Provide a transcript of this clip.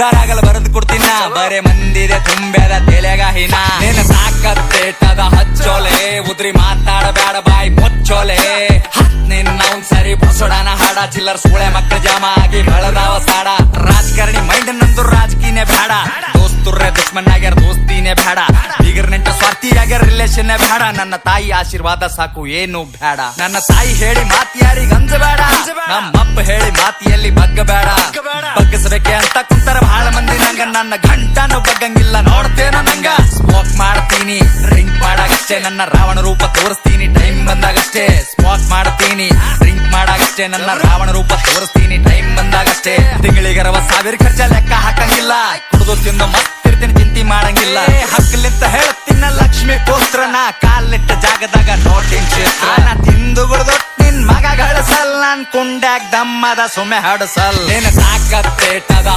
ಉದ್ದಾರ ಆಗಲು ಬರೆದು ಕೊಡ್ತೀನ ಬರೇ ಮಂದಿದೆ ತುಂಬ್ಯಾದ ತೆಲೆಗಾಹಿನ ನಿನ್ನ ಸಾಕತ್ತೇಟದ ಹಚ್ಚೋಲೆ ಉದ್ರಿ ಮಾತಾಡಬೇಡ ಬಾಯಿ ಮುಚ್ಚೋಲೆ ನಿನ್ನ ಸರಿ ಬಸೋಡನ ಹಾಡ ಚಿಲ್ಲರ್ ಸೂಳೆ ಮಕ್ಕಳ ಜಾಮ ಆಗಿ ಬೆಳದಾವ ಸಾಡ ರಾಜಕಾರಣಿ ಮೈಂಡ್ ನಂದು ರಾಜಕೀಯನೇ ಬೇಡ ದೋಸ್ತುರ್ರೆ ದುಶ್ಮನ್ ಆಗ್ಯಾರ ದೋಸ್ತಿನೇ ಬೇಡ ಬೀಗರ್ ನೆಂಟ ಸ್ವಾರ್ಥಿ ಆಗ್ಯಾರ ರಿಲೇಷನ್ ಬೇಡ ನನ್ನ ತಾಯಿ ಆಶೀರ್ವಾದ ಸಾಕು ಏನು ಬೇಡ ನನ್ನ ತಾಯಿ ಹೇಳಿ ಮಾತಿ ಯಾರಿಗ ಅಂಜಬೇಡ ನಮ್ಮಪ್ಪ ಹೇಳಿ ಮಾತಿಯಲ್ಲಿ ಬಗ್ಗಬೇಡ ಬಗ್ಗಸಬೇಕೆ ಅಂತ ಕುಂತರ ಬಹಳ ಮಂದಿ ನಂಗ ನನ್ನ ಗಂಟನು ಬಗ್ಗಂಗಿಲ್ಲ ನೋಡ್ತೇನ ನಂಗ ಸ್ಮೋಕ್ ಮಾಡ್ತೀನಿ ಡ್ರಿಂಕ್ ಮಾಡಾಗಷ್ಟೇ ನನ್ನ ರಾವಣ ರೂಪ ತೋರಿಸ್ತೀನಿ ಟೈಮ್ ಬಂದಾಗಷ್ಟೇ ಸ್ಮೋಕ್ ಮಾಡ್ತೀನಿ ಡ್ರಿಂಕ್ ಮಾಡಾಗಷ್ಟೇ ನನ್ನ ರಾವಣ ರೂಪ ತೋರಿಸ್ತೀನಿ ಟೈಮ್ ಬಂದಾಗಷ್ಟೇ ತಿಂಗಳಿಗರವ ಸಾವಿರ ಖರ್ಚ ಲೆಕ್ಕ ಹಾಕಂಗಿಲ್ಲ ಕುಡಿದು ತಿಂದು ಮತ್ತಿರ್ತೀನಿ ಚಿಂತೆ ಮಾಡಂಗಿಲ್ಲ ಹಕ್ಕಲಿಂತ ಹೇಳ್ತೀನ ಲಕ್ಷ್ಮಿ ಪುತ್ರನ ಕಾಲಿಟ್ಟ ಜಾಗದಾಗ ನೋಟಿನ್ ಚಿತ್ರ ನಾ ತಿಂದು ಗುಡ್ದು ನಿನ್ ಮಗ ಗಳಿಸಲ್ ನಾನ್ ಕುಂಡ್ಯಾಗ ದಮ್ಮದ ಸುಮ್ಮೆ ಹಡಸಲ್ ನಿನ್ನ ಸಾಕತ್ತೇಟದ